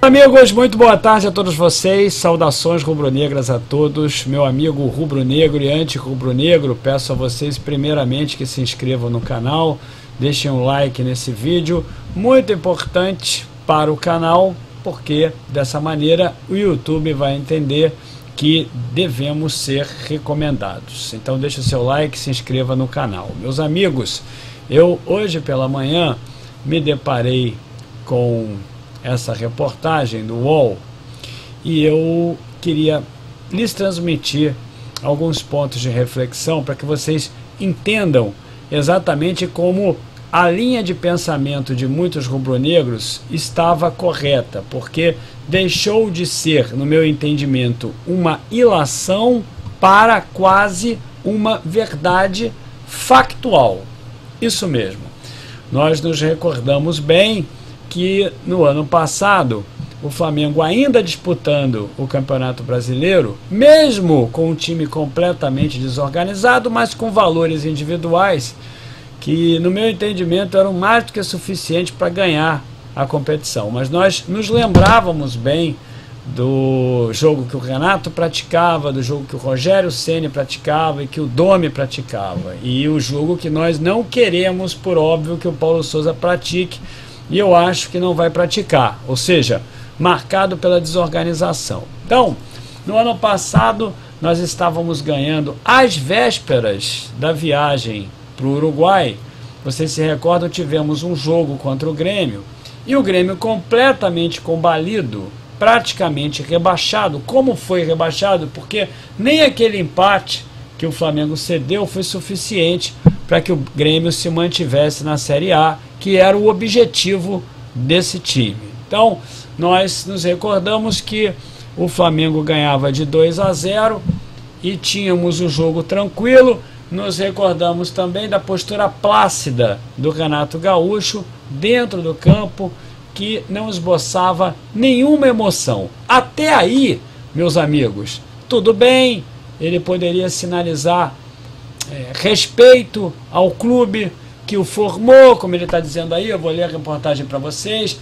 Amigos, muito boa tarde a todos vocês, saudações rubro-negras a todos, meu amigo rubro-negro e anti-rubro-negro, peço a vocês primeiramente que se inscrevam no canal, deixem um like nesse vídeo, muito importante para o canal, porque dessa maneira o YouTube vai entender que devemos ser recomendados. Então deixe o seu like, se inscreva no canal. Meus amigos, eu hoje pela manhã me deparei com essa reportagem do UOL e eu queria lhes transmitir alguns pontos de reflexão para que vocês entendam exatamente como a linha de pensamento de muitos rubro-negros estava correta, porque deixou de ser, no meu entendimento, uma ilação para quase uma verdade factual. Isso mesmo. Nós nos recordamos bem que no ano passado o Flamengo, ainda disputando o Campeonato Brasileiro, mesmo com um time completamente desorganizado, mas com valores individuais que, no meu entendimento, eram mais do que suficientes para ganhar a competição. Mas nós nos lembrávamos bem do jogo que o Renato praticava, do jogo que o Rogério Ceni praticava e que o Domi praticava. E o jogo que nós não queremos, por óbvio, que o Paulo Souza pratique, e eu acho que não vai praticar, ou seja, marcado pela desorganização. Então, no ano passado, nós estávamos ganhando às vésperas da viagem para o Uruguai. Vocês se recordam, tivemos um jogo contra o Grêmio, e o Grêmio completamente combalido, praticamente rebaixado. Como foi rebaixado? Porque nem aquele empate que o Flamengo cedeu foi suficiente para que o Grêmio se mantivesse na Série A, que era o objetivo desse time. Então, nós nos recordamos que o Flamengo ganhava de 2-0 e tínhamos o jogo tranquilo. Nos recordamos também da postura plácida do Renato Gaúcho dentro do campo, que não esboçava nenhuma emoção. Até aí, meus amigos, tudo bem, ele poderia sinalizar respeito ao clube que o formou, como ele está dizendo aí, eu vou ler a reportagem para vocês,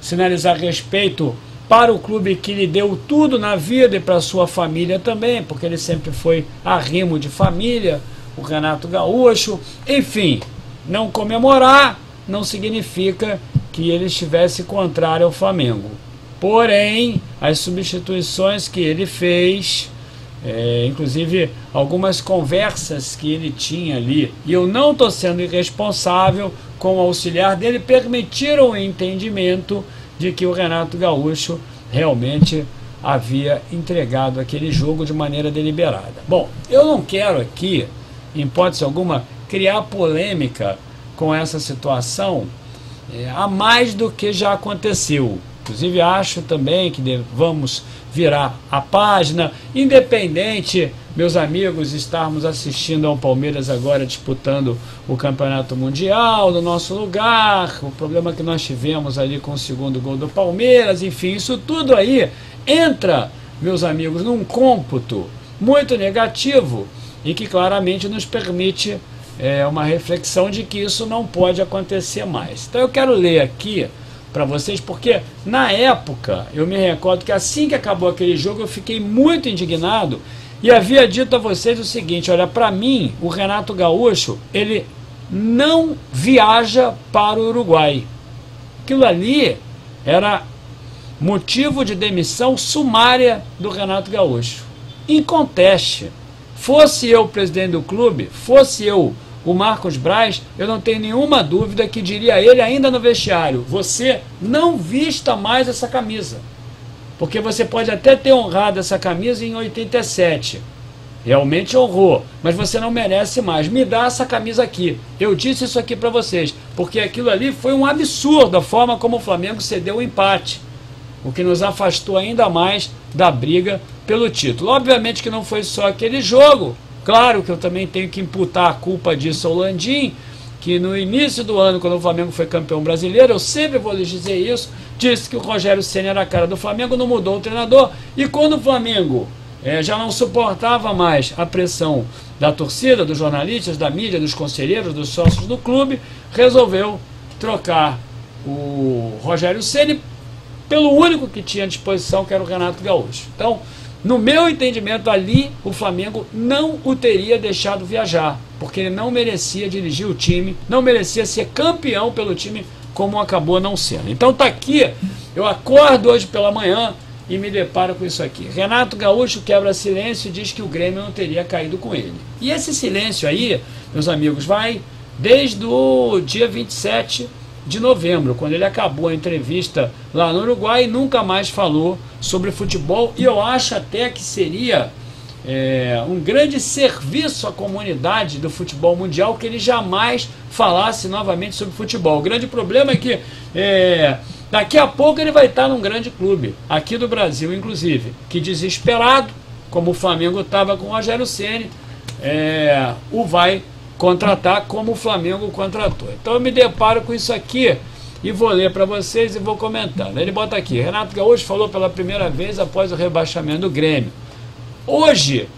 sinalizar respeito para o clube que lhe deu tudo na vida e para a sua família também, porque ele sempre foi arrimo de família, o Renato Gaúcho. Enfim, não comemorar não significa que ele estivesse contrário ao Flamengo. Porém, as substituições que ele fez, inclusive algumas conversas que ele tinha ali, e eu não estou sendo irresponsável, com o auxiliar dele, permitiram o entendimento de que o Renato Gaúcho realmente havia entregado aquele jogo de maneira deliberada. Bom, eu não quero aqui, em hipótese alguma, criar polêmica com essa situação, a mais do que já aconteceu. Inclusive acho também que devamos virar a página, independente, meus amigos, estarmos assistindo ao Palmeiras agora disputando o Campeonato Mundial no nosso lugar, o problema que nós tivemos ali com o segundo gol do Palmeiras, enfim, isso tudo aí entra, meus amigos, num cômputo muito negativo e que claramente nos permite uma reflexão de que isso não pode acontecer mais. Então eu quero ler aqui para vocês, porque na época eu me recordo que assim que acabou aquele jogo eu fiquei muito indignado e havia dito a vocês o seguinte: olha, para mim o Renato Gaúcho, ele não viaja para o Uruguai. Aquilo ali era motivo de demissão sumária do Renato Gaúcho, inconteste. Fosse eu o presidente do clube, fosse eu o Marcos Braz, eu não tenho nenhuma dúvida que diria a ele ainda no vestiário: você não vista mais essa camisa, porque você pode até ter honrado essa camisa em 87, realmente honrou, mas você não merece mais, me dá essa camisa aqui, eu disse isso aqui para vocês, porque aquilo ali foi um absurdo, a forma como o Flamengo cedeu o empate, o que nos afastou ainda mais da briga pelo título. Obviamente que não foi só aquele jogo. Claro que eu também tenho que imputar a culpa disso ao Landim, que no início do ano, quando o Flamengo foi campeão brasileiro, eu sempre vou lhes dizer isso, disse que o Rogério Ceni era a cara do Flamengo, não mudou o treinador, e quando o Flamengo já não suportava mais a pressão da torcida, dos jornalistas, da mídia, dos conselheiros, dos sócios do clube, resolveu trocar o Rogério Ceni pelo único que tinha à disposição, que era o Renato Gaúcho. Então, no meu entendimento, ali o Flamengo não o teria deixado viajar, porque ele não merecia dirigir o time, não merecia ser campeão pelo time, como acabou não sendo. Então tá aqui, eu acordo hoje pela manhã e me deparo com isso aqui. Renato Gaúcho quebra silêncio e diz que o Grêmio não teria caído com ele. E esse silêncio aí, meus amigos, vai desde o dia 27 de novembro, quando ele acabou a entrevista lá no Uruguai e nunca mais falou sobre futebol. E eu acho até que seria um grande serviço à comunidade do futebol mundial que ele jamais falasse novamente sobre futebol. O grande problema é que daqui a pouco ele vai estar num grande clube, aqui do Brasil inclusive, que desesperado, como o Flamengo estava com o Rogério Ceni, o vai contratar como o Flamengo contratou. Então eu me deparo com isso aqui e vou ler para vocês e vou comentando. Ele bota aqui: Renato Gaúcho falou pela primeira vez após o rebaixamento do Grêmio. Hoje,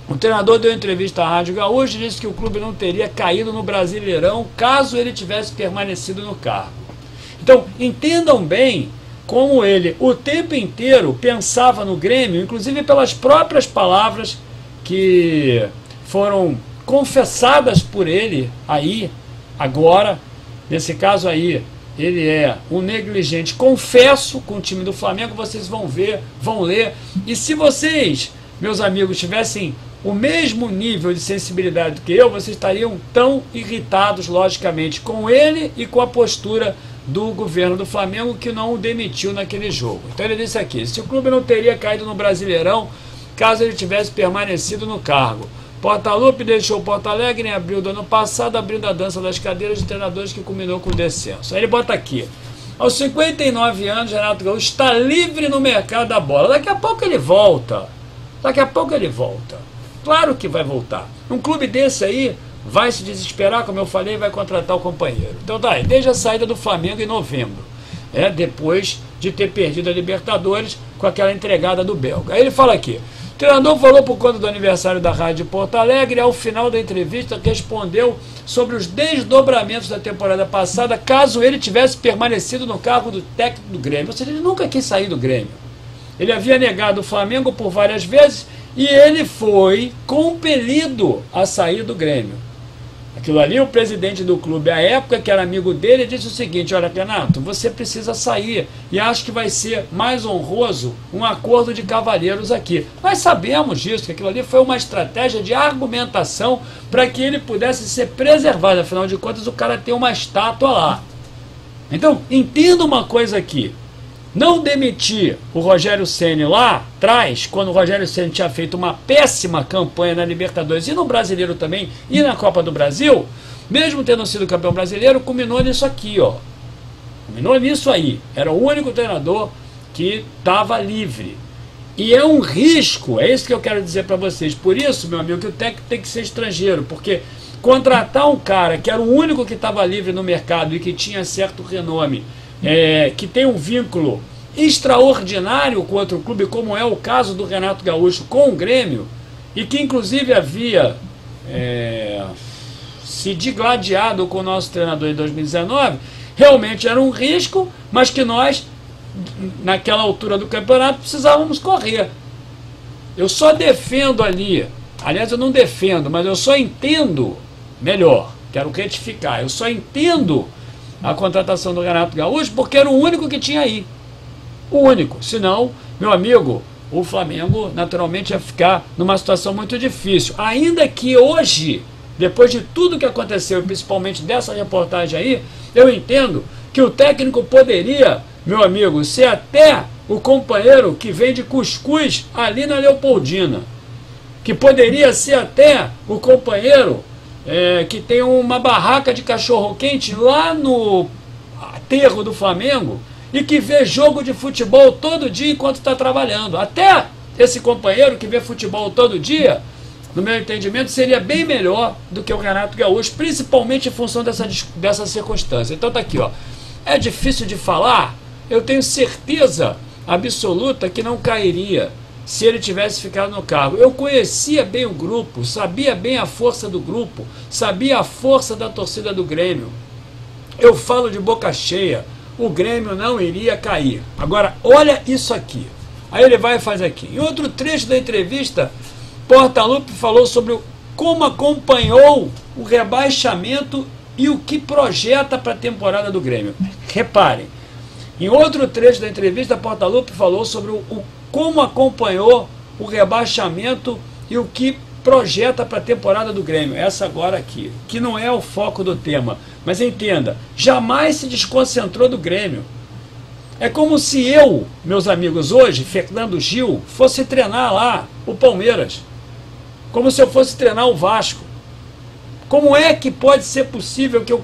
o treinador deu entrevista à Rádio Gaúcho e disse que o clube não teria caído no Brasileirão caso ele tivesse permanecido no cargo. Então, entendam bem como ele o tempo inteiro pensava no Grêmio, inclusive pelas próprias palavras que foram confessadas por ele aí, agora, nesse caso aí, ele é um negligente, confesso, com o time do Flamengo. Vocês vão ver, vão ler, e se vocês, meus amigos, tivessem o mesmo nível de sensibilidade que eu, vocês estariam tão irritados, logicamente, com ele e com a postura do governo do Flamengo, que não o demitiu naquele jogo. Então ele disse aqui: se o clube não teria caído no Brasileirão caso ele tivesse permanecido no cargo. Portaluppi deixou Porto Alegre em abril do ano passado, abrindo a dança das cadeiras de treinadores que culminou com o descenso. Aí ele bota aqui: aos 59 anos, Renato Gaúcho está livre no mercado da bola. Daqui a pouco ele volta. Daqui a pouco ele volta. Claro que vai voltar. Um clube desse aí vai se desesperar, como eu falei, vai contratar o companheiro. Então tá aí, desde a saída do Flamengo em novembro, depois de ter perdido a Libertadores com aquela entregada do belga. Aí ele fala aqui: o treinador falou por conta do aniversário da Rádio de Porto Alegre e ao final da entrevista respondeu sobre os desdobramentos da temporada passada caso ele tivesse permanecido no cargo do técnico do Grêmio. Ou seja, ele nunca quis sair do Grêmio. Ele havia negado o Flamengo por várias vezes e ele foi compelido a sair do Grêmio. Aquilo ali, o presidente do clube, à época, que era amigo dele, disse o seguinte: olha, Renato, você precisa sair e acho que vai ser mais honroso um acordo de cavalheiros aqui. Nós sabemos disso, que aquilo ali foi uma estratégia de argumentação para que ele pudesse ser preservado. Afinal de contas, o cara tem uma estátua lá. Então, entenda uma coisa aqui: não demitir o Rogério Ceni lá atrás, quando o Rogério Ceni tinha feito uma péssima campanha na Libertadores e no Brasileiro também, e na Copa do Brasil, mesmo tendo sido campeão brasileiro, culminou nisso aqui, ó. Culminou nisso aí. Era o único treinador que estava livre. E é um risco, é isso que eu quero dizer para vocês. Por isso, meu amigo, que o técnico tem que ser estrangeiro, porque contratar um cara que era o único que estava livre no mercado e que tinha certo renome, que tem um vínculo extraordinário com outro clube, como é o caso do Renato Gaúcho com o Grêmio, e que inclusive havia se digladiado com o nosso treinador em 2019, realmente era um risco, mas que nós, naquela altura do campeonato, precisávamos correr. Eu só defendo ali, aliás, eu não defendo, mas eu só entendo, melhor, quero retificar, eu só entendo a contratação do Renato Gaúcho porque era o único que tinha aí. O único. Senão, meu amigo, o Flamengo naturalmente ia ficar numa situação muito difícil. Ainda que hoje, depois de tudo que aconteceu, principalmente dessa reportagem aí, eu entendo que o técnico poderia, meu amigo, ser até o companheiro que vende cuscuz ali na Leopoldina. Que poderia ser até o companheiro que tem uma barraca de cachorro-quente lá no aterro do Flamengo e que vê jogo de futebol todo dia enquanto está trabalhando. Até esse companheiro que vê futebol todo dia, no meu entendimento, seria bem melhor do que o Renato Gaúcho, principalmente em função dessa circunstância. Então tá aqui, ó. É difícil de falar? Eu tenho certeza absoluta que não cairia se ele tivesse ficado no cargo. Eu conhecia bem o grupo, sabia bem a força do grupo, sabia a força da torcida do Grêmio. Eu falo de boca cheia. o Grêmio não iria cair. Agora, olha isso aqui. Aí ele vai e faz aqui. Em outro trecho da entrevista, Portaluppi falou sobre como acompanhou o rebaixamento e o que projeta para a temporada do Grêmio. Reparem, em outro trecho da entrevista, Portaluppi falou sobre como acompanhou o rebaixamento e o que projeta para a temporada do Grêmio. Essa agora aqui, que não é o foco do tema. Mas entenda, jamais se desconcentrou do Grêmio. É como se eu, meus amigos, hoje, Fernando Gil, fosse treinar lá o Palmeiras. Como se eu fosse treinar o Vasco. Como é que pode ser possível que eu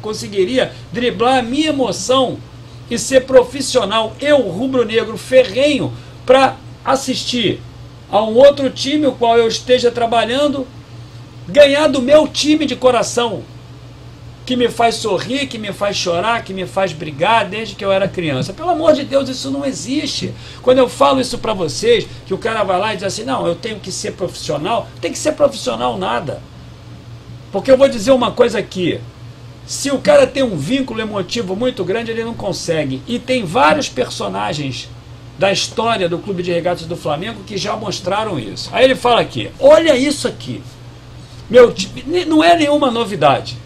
conseguiria driblar a minha emoção e ser profissional, eu, rubro-negro, ferrenho, para assistir a um outro time, o qual eu esteja trabalhando, ganhar do meu time de coração, que me faz sorrir, que me faz chorar, que me faz brigar desde que eu era criança. Pelo amor de Deus, isso não existe. Quando eu falo isso para vocês, que o cara vai lá e diz assim, não, eu tenho que ser profissional, tem que ser profissional nada. Porque eu vou dizer uma coisa aqui, se o cara tem um vínculo emotivo muito grande, ele não consegue. E tem vários personagens da história do Clube de Regatas do Flamengo que já mostraram isso. Aí ele fala aqui, olha isso aqui, meu time, não é nenhuma novidade,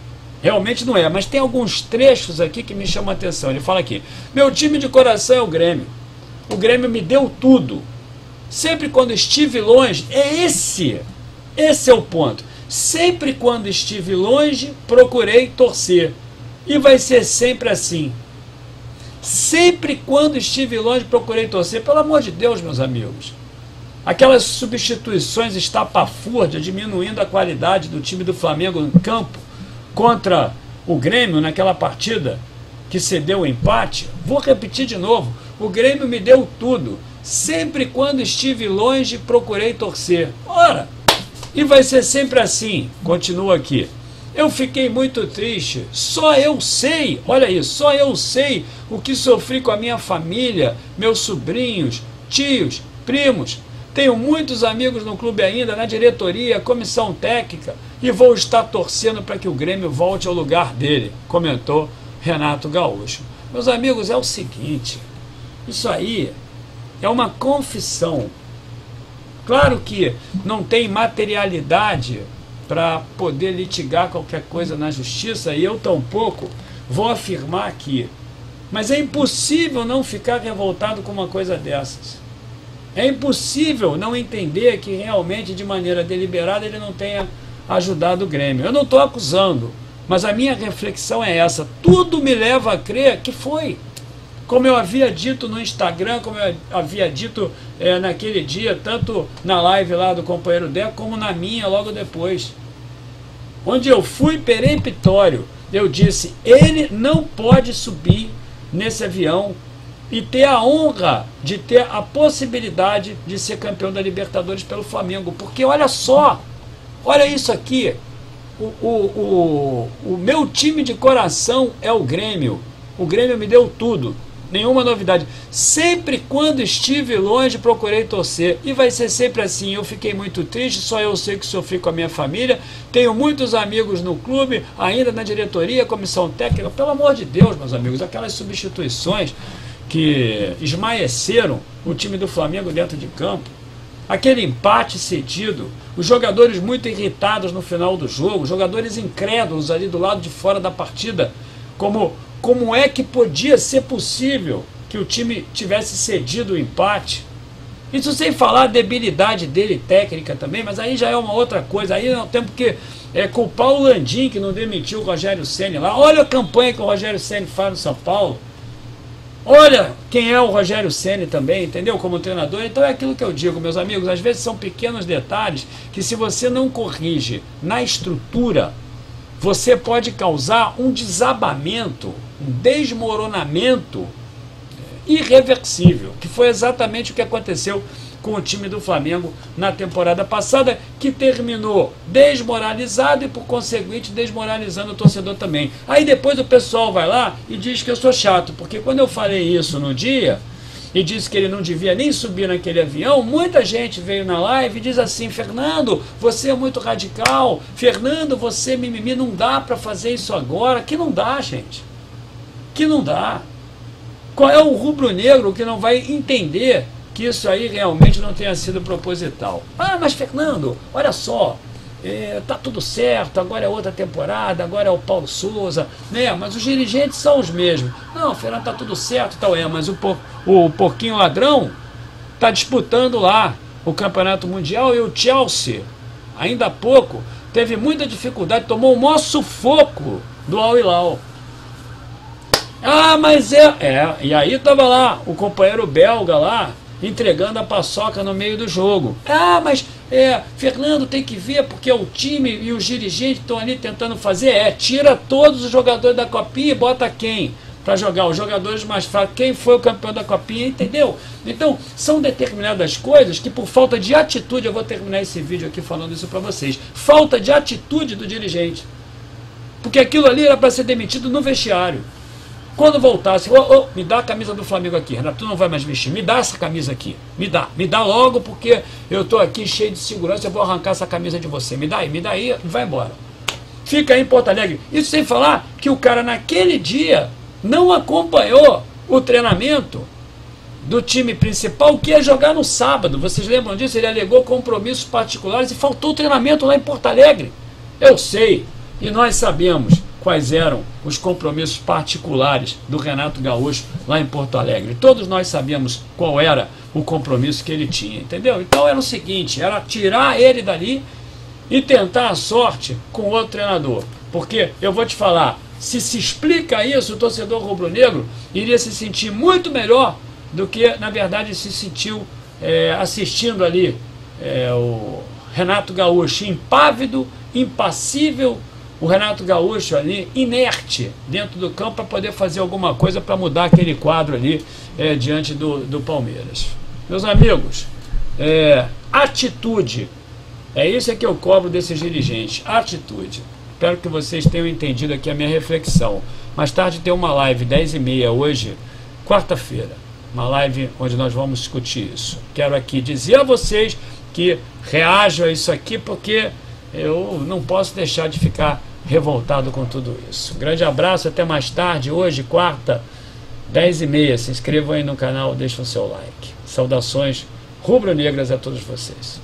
realmente não é, mas tem alguns trechos aqui que me chamam a atenção. Ele fala aqui, meu time de coração é o Grêmio me deu tudo, sempre quando estive longe, esse é o ponto, sempre quando estive longe, procurei torcer, e vai ser sempre assim. Sempre quando estive longe, procurei torcer. Pelo amor de Deus, meus amigos. Aquelas substituições estapafúrdias, diminuindo a qualidade do time do Flamengo no campo contra o Grêmio naquela partida que cedeu o empate. Vou repetir de novo. O Grêmio me deu tudo. Sempre quando estive longe, procurei torcer. Ora, e vai ser sempre assim. Continua aqui. Eu fiquei muito triste, só eu sei, olha isso, só eu sei o que sofri com a minha família, meus sobrinhos, tios, primos. Tenho muitos amigos no clube ainda, na diretoria, comissão técnica, e vou estar torcendo para que o Grêmio volte ao lugar dele, comentou Renato Gaúcho. Meus amigos, é o seguinte, isso aí é uma confissão. Claro que não tem materialidade para poder litigar qualquer coisa na justiça, e eu tampouco vou afirmar aqui. Mas é impossível não ficar revoltado com uma coisa dessas. É impossível não entender que realmente, de maneira deliberada, ele não tenha ajudado o Grêmio. Eu não estou acusando, mas a minha reflexão é essa. Tudo me leva a crer que foi. Como eu havia dito no Instagram, como eu havia dito naquele dia, tanto na live lá do companheiro Deco, como na minha logo depois. Onde eu fui peremptório, eu disse, ele não pode subir nesse avião e ter a honra de ter a possibilidade de ser campeão da Libertadores pelo Flamengo. Porque olha só, olha isso aqui, o meu time de coração é o Grêmio me deu tudo. Nenhuma novidade. Sempre quando estive longe, procurei torcer. E vai ser sempre assim. Eu fiquei muito triste, só eu sei que sofri com a minha família. Tenho muitos amigos no clube, ainda na diretoria, comissão técnica. Pelo amor de Deus, meus amigos, aquelas substituições que esmaeceram o time do Flamengo dentro de campo. Aquele empate cedido, os jogadores muito irritados no final do jogo, jogadores incrédulos ali do lado de fora da partida, como é que podia ser possível que o time tivesse cedido o empate? Isso sem falar a debilidade dele técnica também, mas aí já é uma outra coisa. Aí nós temos que culpar o Landim, que não demitiu o Rogério Ceni lá. Olha a campanha que o Rogério Ceni faz no São Paulo. Olha quem é o Rogério Ceni também, entendeu? Como treinador. Então é aquilo que eu digo, meus amigos, às vezes são pequenos detalhes que, se você não corrige na estrutura, você pode causar um desabamento, um desmoronamento irreversível, que foi exatamente o que aconteceu com o time do Flamengo na temporada passada, que terminou desmoralizado e, por conseguinte, desmoralizando o torcedor também. Aí depois o pessoal vai lá e diz que eu sou chato, porque quando eu falei isso no dia e disse que ele não devia nem subir naquele avião, muita gente veio na live e diz assim: Fernando, você é muito radical, Fernando, você mimimi, não dá para fazer isso agora. Que não dá, gente, que não dá. Qual é o rubro-negro que não vai entender que isso aí realmente não tenha sido proposital? Ah, mas Fernando, olha só, tá tudo certo, agora é outra temporada, agora é o Paulo Souza, né? Mas os dirigentes são os mesmos. Não, Fernando, tá tudo certo e tal, mas o porquinho ladrão tá disputando lá o Campeonato Mundial e o Chelsea, ainda há pouco, teve muita dificuldade, tomou o maior sufoco do Al Hilal. Ah, mas e aí tava lá o companheiro belga lá, entregando a paçoca no meio do jogo. Ah, mas Fernando, tem que ver porque o time e os dirigentes estão ali tentando fazer. Tira todos os jogadores da Copinha e bota quem para jogar? Os jogadores mais fracos. Quem foi o campeão da Copinha, entendeu? Então, são determinadas coisas que por falta de atitude, eu vou terminar esse vídeo aqui falando isso para vocês, falta de atitude do dirigente. Porque aquilo ali era para ser demitido no vestiário. Quando voltasse, me dá a camisa do Flamengo aqui, Renato, tu não vai mais vestir, me dá essa camisa aqui, me dá logo, porque eu estou aqui cheio de segurança, eu vou arrancar essa camisa de você, me dá aí, vai embora. Fica aí em Porto Alegre. Isso sem falar que o cara naquele dia não acompanhou o treinamento do time principal, que ia jogar no sábado. Vocês lembram disso? Ele alegou compromissos particulares e faltou o treinamento lá em Porto Alegre. Eu sei, e nós sabemos quais eram os compromissos particulares do Renato Gaúcho lá em Porto Alegre. Todos nós sabíamos qual era o compromisso que ele tinha, entendeu? Então era o seguinte, era tirar ele dali e tentar a sorte com outro treinador. Porque, eu vou te falar, se explica isso, o torcedor rubro-negro iria se sentir muito melhor do que, na verdade, se sentiu assistindo ali o Renato Gaúcho impávido, impassível, o Renato Gaúcho ali, inerte, dentro do campo para poder fazer alguma coisa para mudar aquele quadro ali diante do Palmeiras. Meus amigos, atitude, é isso que eu cobro desses dirigentes, atitude. Espero que vocês tenham entendido aqui a minha reflexão. Mais tarde tem uma live, 10h30 hoje, quarta-feira, uma live onde nós vamos discutir isso. Quero aqui dizer a vocês que reajam a isso aqui, porque eu não posso deixar de ficar revoltado com tudo isso. Grande abraço, até mais tarde, hoje, quarta, 10h30. Se inscrevam aí no canal, deixem o seu like. Saudações rubro-negras a todos vocês.